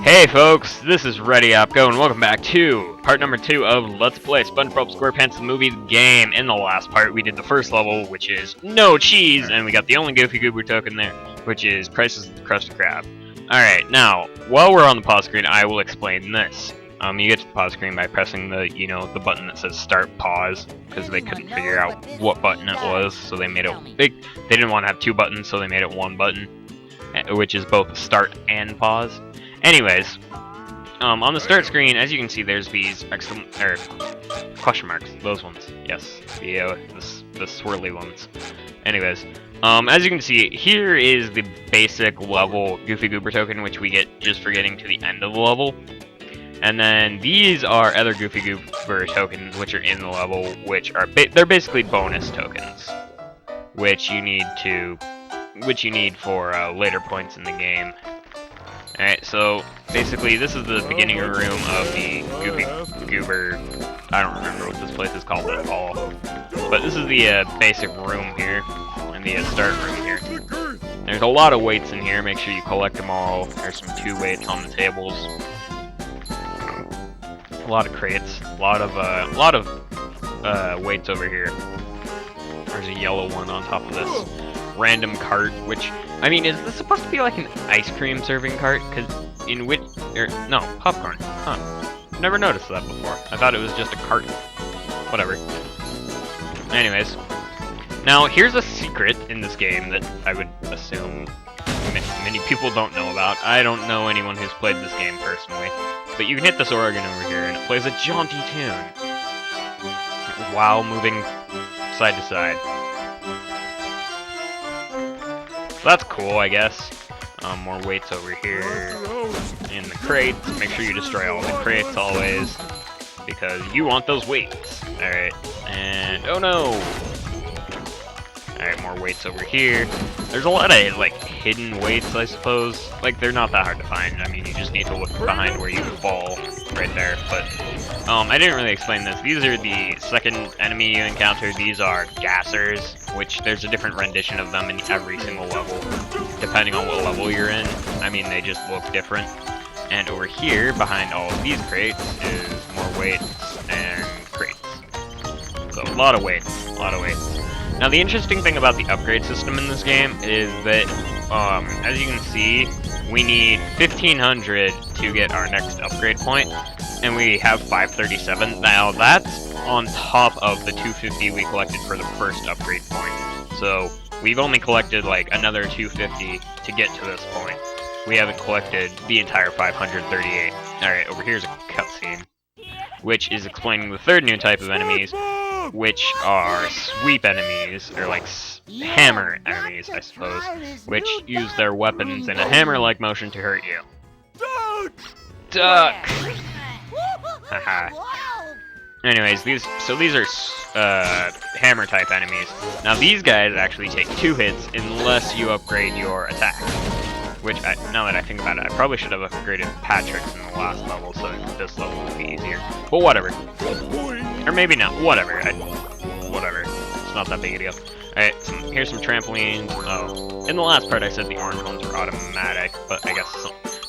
Hey folks, this is Ready Up Go, and welcome back to part number 2 of Let's Play Spongebob Squarepants the movie game. In the last part, we did the first level, which is no cheese, and we got the only Goofy Goober token there, which is Prices of the Krusty Krab. Alright, now, while we're on the pause screen, I will explain this. You get to the pause screen by pressing the, the button that says Start Pause, because they couldn't figure out what button it was, so they made it, they didn't want to have two buttons, so they made it one button, which is both Start and Pause. Anyways, on the start screen, as you can see, there's these question marks. Those ones, yes, the swirly ones. Anyways, as you can see, here is the basic level Goofy Goober token, which we get just for getting to the end of the level. And then these are other Goofy Goober tokens, which are in the level, which are they're basically bonus tokens, which you need for later points in the game. Alright, so basically this is the beginning room of the Goofy Goober. I don't remember what this place is called at all, but this is the basic room here, and the start room here. There's a lot of weights in here. Make sure you collect them all. There's some 2 weights on the tables. A lot of crates. A lot of weights over here. There's a yellow one on top of this random cart, which, I mean, is this supposed to be like an ice cream serving cart? Because no, popcorn. Huh. Never noticed that before. I thought it was just a cart. Whatever. Anyways. Now, here's a secret in this game that I would assume many people don't know about. I don't know anyone who's played this game personally. But you can hit this organ over here, and it plays a jaunty tune while moving side to side. So that's cool, I guess. More weights over here in the crates. Make sure you destroy all the crates always, because you want those weights. Alright, and oh no! Alright, more weights over here. There's a lot of, like, hidden weights, I suppose. Like, they're not that hard to find. I mean, you just need to look behind where you fall right there. But, I didn't really explain this. These are the second enemy you encounter. These are gassers, which there's a different rendition of them in every single level, depending on what level you're in. I mean, they just look different. And over here, behind all of these crates, is more weights and crates. So, a lot of weights. A lot of weights. Now, the interesting thing about the upgrade system in this game is that, as you can see, we need 1,500 to get our next upgrade point, and we have 537. Now, that's on top of the 250 we collected for the first upgrade point. So, we've only collected, like, another 250 to get to this point. We haven't collected the entire 538. Alright, over here's a cutscene, which is explaining the third new type of enemies, which are sweep enemies, or like hammer enemies, I suppose, which use their weapons in a hammer-like motion to hurt you. Duck! Haha. Anyways, these are hammer-type enemies. Now these guys actually take 2 hits unless you upgrade your attack. Which, now that I think about it, I probably should have upgraded Patrick's in the last level, so this level will be easier. But whatever. Or maybe not. Whatever. Whatever. It's not that big a deal. Alright, here's some trampolines. Oh, in the last part I said the orange ones were automatic, but I guess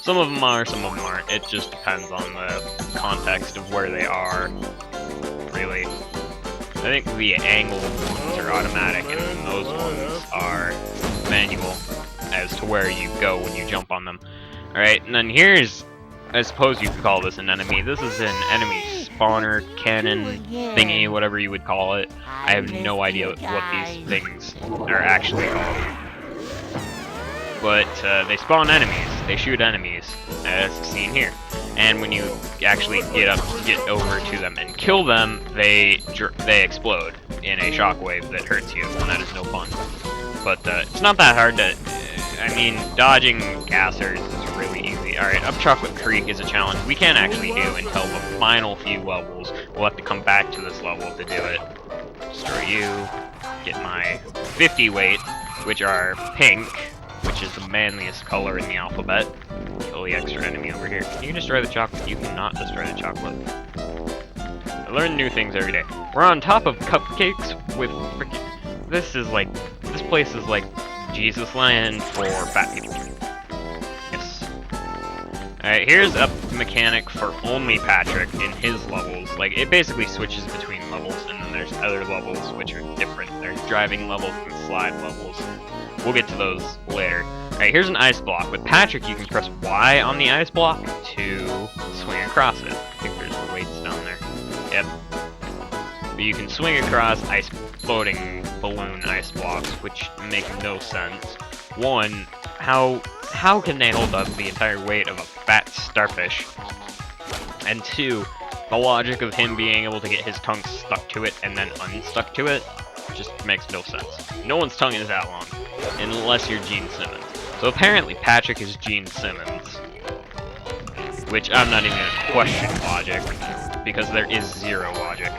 some of them are, some of them aren't. It just depends on the context of where they are, really. I think the angled ones are automatic, and those ones are manual as to where you go when you jump on them. Alright, and then here's, I suppose you could call this an enemy. This is an enemy spawner, cannon, thingy, whatever you would call it. I have no idea what these things are actually called. But they spawn enemies. They shoot enemies, as seen here. And when you actually get over to them and kill them, they explode in a shockwave that hurts you, and that is no fun. But it's not that hard to... I mean, dodging gassers is really easy. Alright, Up Chocolate Creek is a challenge we can't actually do until the final few levels. We'll have to come back to this level to do it. Destroy you. Get my 50 weight, which are pink, which is the manliest color in the alphabet. Kill the extra enemy over here. Can you destroy the chocolate? You cannot destroy the chocolate. I learn new things every day. We're on top of cupcakes with freaking... This is like this place is like Jesus land for fat people. Yes. Alright, here's a mechanic for only Patrick in his levels. Like, it basically switches between levels, and then there's other levels which are different. There's driving levels and slide levels. We'll get to those later. Alright, here's an ice block. With Patrick, you can press Y on the ice block to swing across it. I think there's the weights down there. Yep. But you can swing across ice floating balloon ice blocks, which make no sense. One, how can they hold up the entire weight of a fat starfish? And two, the logic of him being able to get his tongue stuck to it and then unstuck to it just makes no sense. No one's tongue is that long, unless you're Gene Simmons. So apparently Patrick is Gene Simmons, which I'm not even gonna question logic, because there is zero logic.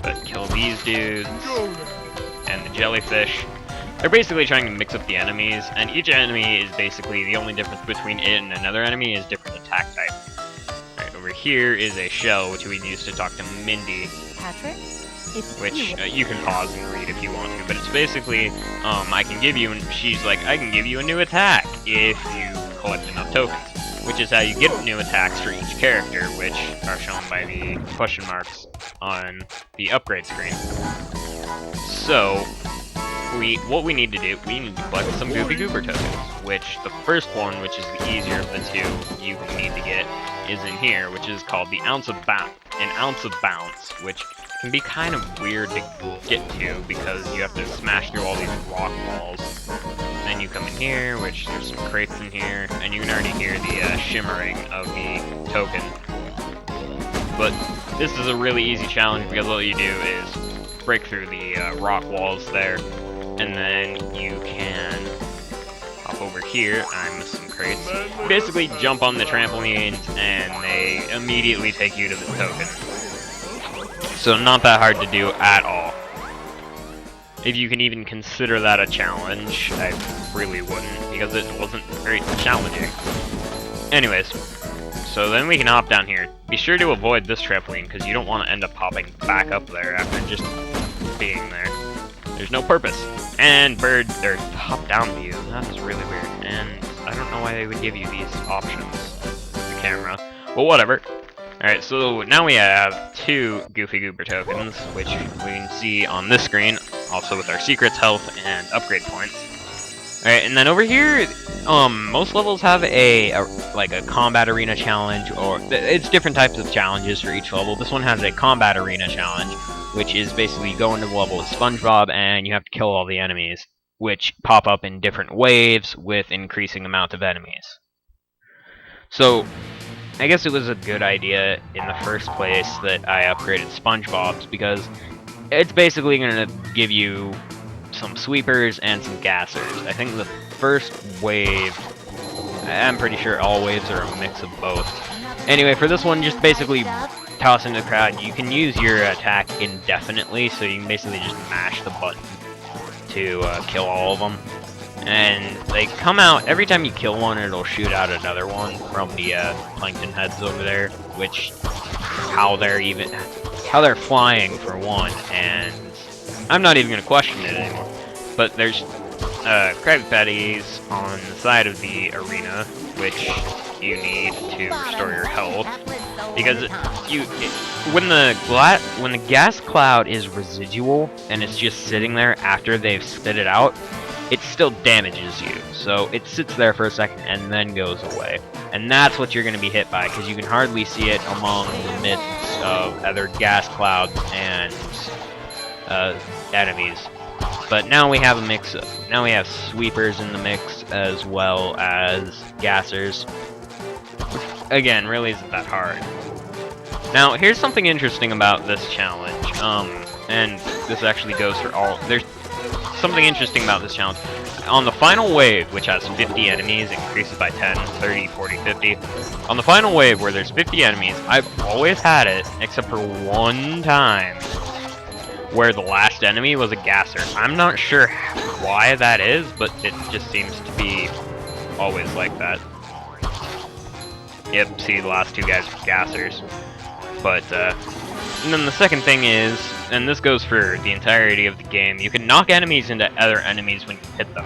But kill these dudes, and the jellyfish. They're basically trying to mix up the enemies, and each enemy is basically, the only difference between it and another enemy is different attack type. Alright, over here is a shell, which we can use to talk to Mindy. Patrick? Which you can pause and read if you want to, but it's basically, I can give you, and she's like, I can give you a new attack if you collect enough tokens, which is how you get new attacks for each character, which are shown by the question marks on the upgrade screen. So, what we need to do, we need to collect some Goofy Goober tokens, which the first one, which is the easier of the two you need to get, is in here, which is called the Ounce of Bounce, which can be kind of weird to get to because you have to smash through all these rock walls. Then you come in here, which there's some crates in here, and you can already hear the shimmering of the token. But this is a really easy challenge because all you do is break through the rock walls there, and then you can hop over here. I missed some crates. Basically jump on the trampolines and they immediately take you to the token. So not that hard to do at all. If you can even consider that a challenge, I really wouldn't, because it wasn't very challenging. Anyways, so then we can hop down here. Be sure to avoid this trampoline, because you don't want to end up popping back up there after just being there. There's no purpose. And bird, or top-down view, that is really weird, and I don't know why they would give you these options in the camera, but whatever. Alright, so now we have 2 Goofy Goober tokens, which we can see on this screen, also with our secrets, health, and upgrade points. Alright, and then over here, most levels have a combat arena challenge, or it's different types of challenges for each level. This one has a combat arena challenge, which is basically you go into the level with SpongeBob and you have to kill all the enemies, which pop up in different waves with increasing amount of enemies. So, I guess it was a good idea in the first place that I upgraded SpongeBob's, because it's basically going to give you some sweepers and some gassers. I think the first wave, I'm pretty sure all waves are a mix of both. Anyway, for this one, just basically toss into the crowd. You can use your attack indefinitely, so you can basically just mash the button to kill all of them. And they come out, every time you kill one, it'll shoot out another one from the plankton heads over there, which how they're flying for one, and I'm not even going to question it anymore. But there's Krabby Patties on the side of the arena, which you need to restore your health, because when the gas cloud is residual and it's just sitting there after they've spit it out, it still damages you. So it sits there for a second and then goes away. And that's what you're going to be hit by, because you can hardly see it among the midst of other gas clouds and enemies. But now we have a mix of, now we have sweepers in the mix as well as gassers. Which, again, really isn't that hard. Now, here's something interesting about this challenge. And this actually goes for all, there's something interesting about this challenge. On the final wave, which has 50 enemies, it increases by 10, 30, 40, 50. On the final wave, where there's 50 enemies, I've always had it, except for one time, where the last enemy was a gasser. I'm not sure why that is, but it just seems to be always like that. Yep, see, the last two guys are gassers. But, and then the second thing is, and this goes for the entirety of the game, you can knock enemies into other enemies when you hit them.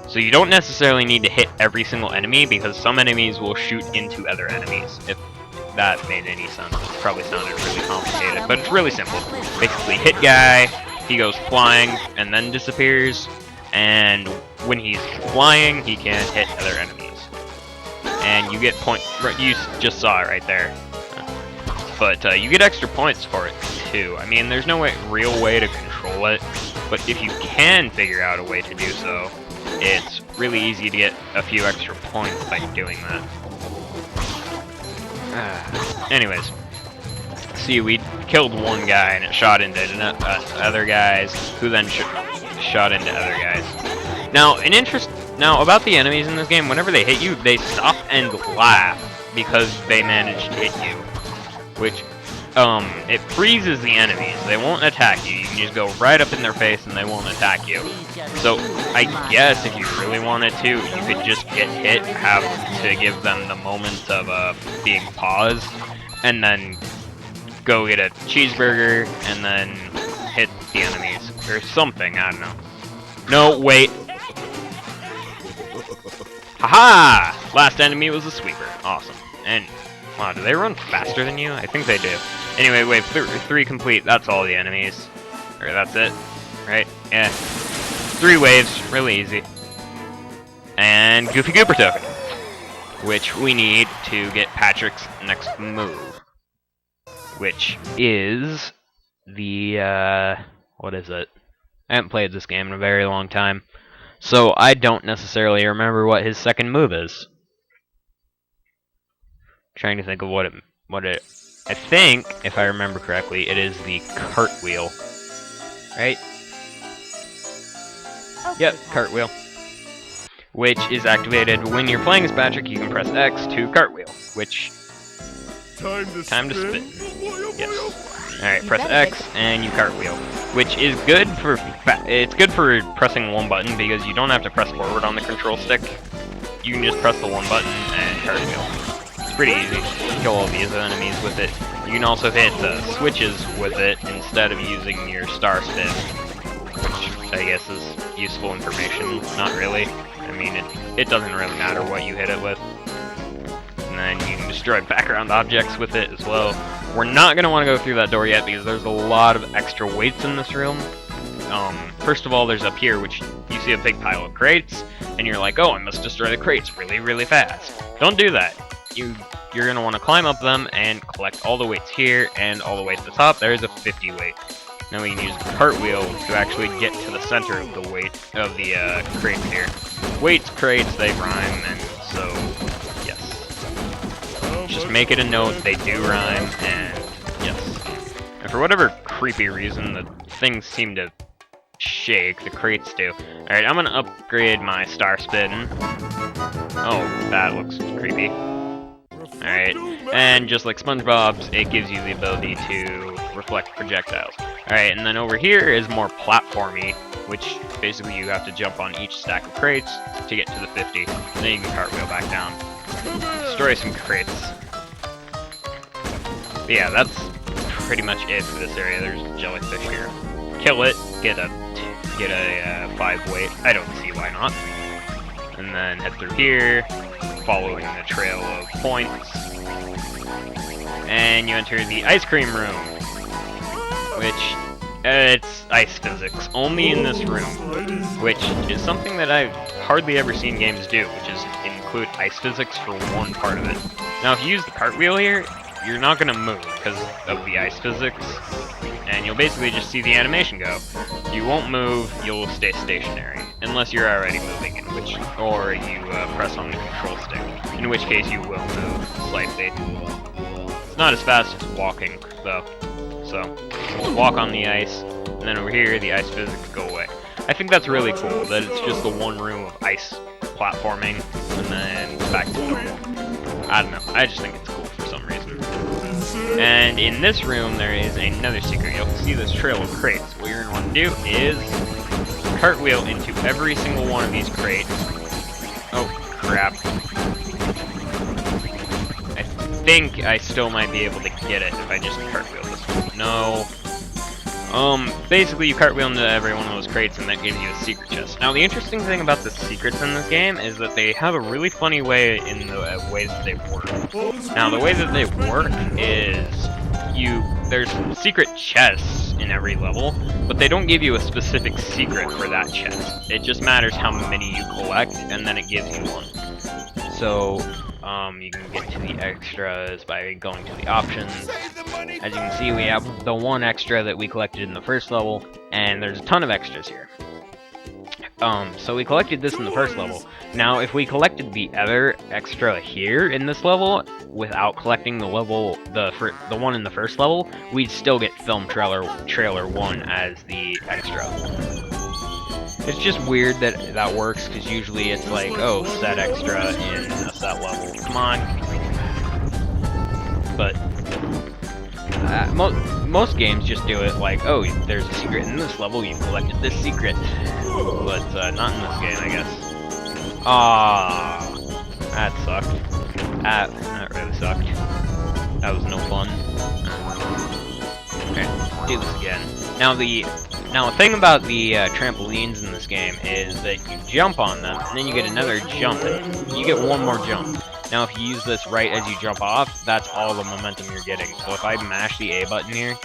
So you don't necessarily need to hit every single enemy, because some enemies will shoot into other enemies, if that made any sense. It probably sounded really complicated, but it's really simple. Basically, hit guy, he goes flying, and then disappears, and when he's flying, he can hit other enemies. And you get you just saw it right there. But you get extra points for it, too. I mean, there's no real way to control it, but if you can figure out a way to do so, it's really easy to get a few extra points by doing that. Anyways, see, we killed one guy and it shot into other guys, who then shot into other guys. Now, Now, about the enemies in this game, whenever they hit you, they stop and laugh because they managed to hit you. Which, it freezes the enemies. They won't attack you. You can just go right up in their face and they won't attack you. So, I guess if you really wanted to, you could just get hit, have to give them the moment of being paused, and then go get a cheeseburger, and then hit the enemies. Or something, I don't know. No, wait. Haha! Last enemy was a sweeper. Awesome. And, wow, do they run faster than you? I think they do. Anyway, wave 3 complete. That's all the enemies. Or that's it. Right? Yeah. 3 waves. Really easy. And Goofy Gooper token. Which we need to get Patrick's next move. Which is the, what is it? I haven't played this game in a very long time. So I don't necessarily remember what his second move is. Trying to think of what it I think, if I remember correctly, it is the cartwheel. Right? Okay. Yep, cartwheel. Which is activated when you're playing as Patrick. You can press X to cartwheel, which time to spin. Yes. Alright, press X and you cartwheel, which is good for it's good for pressing one button because you don't have to press forward on the control stick. You can just press the one button and cartwheel. It's pretty easy. Kill all these enemies with it. You can also hit the switches with it instead of using your star spin, which I guess is useful information. Not really. I mean, it doesn't really matter what you hit it with. And then you can destroy background objects with it as well. We're not going to want to go through that door yet because there's a lot of extra weights in this room. First of all, there's up here, which you see a big pile of crates, and you're like, oh, I must destroy the crates really, really fast. Don't do that. You're going to want to climb up them and collect all the weights here, and all the way to the top, there's a 50 weight. Now we can use the cartwheel to actually get to the center of the weight of the crates here. Weights, crates, they rhyme, and so, yes. Just make it a note, they do rhyme, and yes. And for whatever creepy reason, the things seem to shake, the crates do. Alright, I'm gonna upgrade my star spin. Oh, that looks creepy. Alright, and just like Spongebob's, it gives you the ability to reflect projectiles. Alright, and then over here is more platformy, which basically you have to jump on each stack of crates to get to the 50. And then you can cartwheel back down. Destroy some crates. But yeah, that's pretty much it for this area. There's jellyfish here. Kill it, get a 5 weight. I don't see why not. And then head through here, following the trail of points. And you enter the ice cream room, which it's ice physics only in this room, which is something that I've hardly ever seen games do, which is include ice physics for one part of it. Now, if you use the cartwheel here, you're not going to move because of the ice physics, and you'll basically just see the animation go. You won't move, you'll stay stationary, unless you're already moving, or you press on the control stick, in which case you will move slightly. It's not as fast as walking, though, so walk on the ice, and then over here, the ice physics go away. I think that's really cool, that it's just the one room of ice platforming, and then back to normal. I don't know, I just think it's cool for some reason. And in this room, there is another secret. You'll see this trail of crates. What you're going to want to do is cartwheel into every single one of these crates. Oh, crap. I think I still might be able to get it if I just cartwheel this one. No. Basically you cartwheel into every one of those crates and that gives you a secret chest. Now the interesting thing about the secrets in this game is that they have a really funny way in the ways that they work. Now the way that they work is there's secret chests in every level, but they don't give you a specific secret for that chest. It just matters how many you collect and then it gives you one. So you can get to the extras by going to the options. As you can see, we have the one extra that we collected in the first level, and there's a ton of extras here. So we collected this in the first level. Now, if we collected the other extra here in this level without collecting the one in the first level, we'd still get film trailer 1 as the extra. It's just weird that that works, because usually it's like, oh, set extra in a set level. Come on. But most games just do it like, oh, there's a secret in this level, you collected this secret. But not in this game, I guess. Ah, that sucked. That really sucked. That was no fun. Okay, do this again. Now the thing about the trampolines in this game is that you jump on them, and then you get another jump, and you get one more jump. Now if you use this right as you jump off, that's all the momentum you're getting. So if I mash the A button here,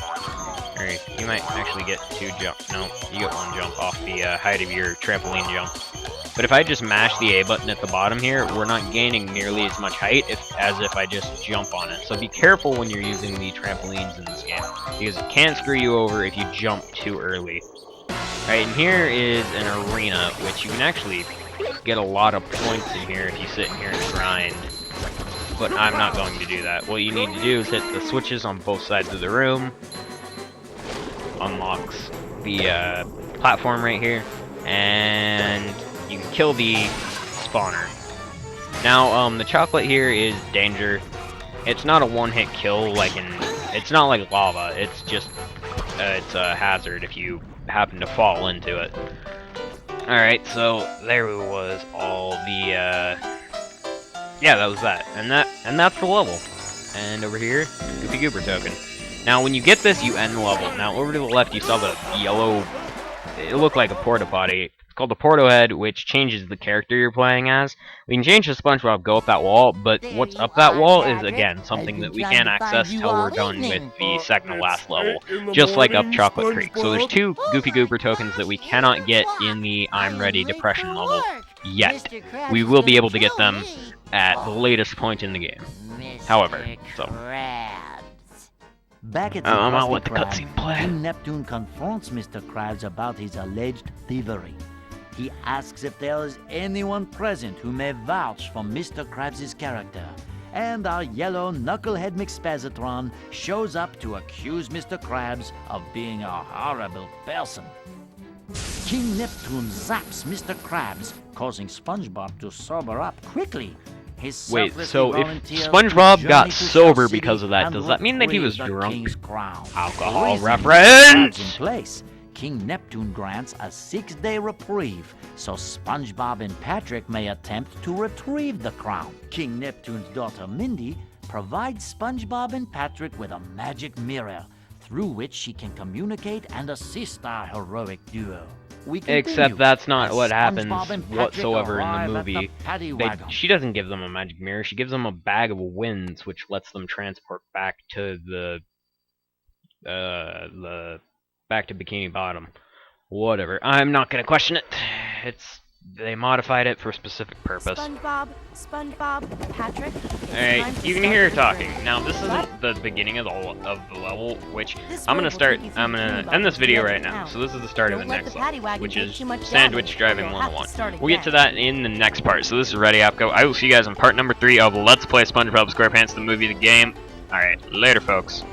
or you might actually get 2 jumps. No, you get 1 jump off the height of your trampoline jump. But if I just mash the A button at the bottom here, we're not gaining nearly as much height as if I just jump on it. So be careful when you're using the trampolines in this game, because it can screw you over if you jump too early. Alright, and here is an arena, which you can actually get a lot of points in here if you sit in here and grind. But I'm not going to do that. What you need to do is hit the switches on both sides of the room. Unlocks the platform right here, and you can kill the spawner. Now, the chocolate here is danger. It's not a one-hit kill it's not like lava. It's just it's a hazard if you happen to fall into it. Alright, so there was all the yeah, that was that. And that's the level. And over here, Goopy Goober token. Now when you get this, you end the level. Now over to the left you saw the yellow, it looked like a porta potty. It's called the Porto Head, which changes the character you're playing as. We can change the Spongebob, go up that wall, but what's up that wall is, again, something that we can't access till we're done with the second to last level, just like up Chocolate Creek. So there's 2 Goopy Goober tokens that we cannot get in the I'm Ready Depression level yet. We will be able to get them at the latest point in the game. However, so... Back at I'm gonna let the cutscene play. King Neptune confronts Mr. Krabs about his alleged thievery. He asks if there is anyone present who may vouch for Mr. Krabs' character, and our yellow knucklehead McSpazatron shows up to accuse Mr. Krabs of being a horrible person. King Neptune zaps Mr. Krabs, causing SpongeBob to sober up quickly. Wait, so if SpongeBob got sober because of that, does that mean that he was drunk? Alcohol reference! King Neptune grants a 6-day reprieve, so SpongeBob and Patrick may attempt to retrieve the crown. King Neptune's daughter Mindy provides SpongeBob and Patrick with a magic mirror, through which she can communicate and assist our heroic duo. Except that's not what happens whatsoever in the movie. She doesn't give them a magic mirror, she gives them a bag of winds, which lets them transport back to back to Bikini Bottom. Whatever. I'm not gonna question it. They modified it for a specific purpose. SpongeBob, Patrick. Alright, you can hear her talking. Now, this isn't the beginning of the level, which I'm gonna end this video right now. So this is the start of the next level, which is Sandwich Driving 101. We'll get to that in the next part. So this is Ready Apco. I will see you guys in part number 3 of Let's Play SpongeBob Squarepants, the movie, the game. Alright, later folks.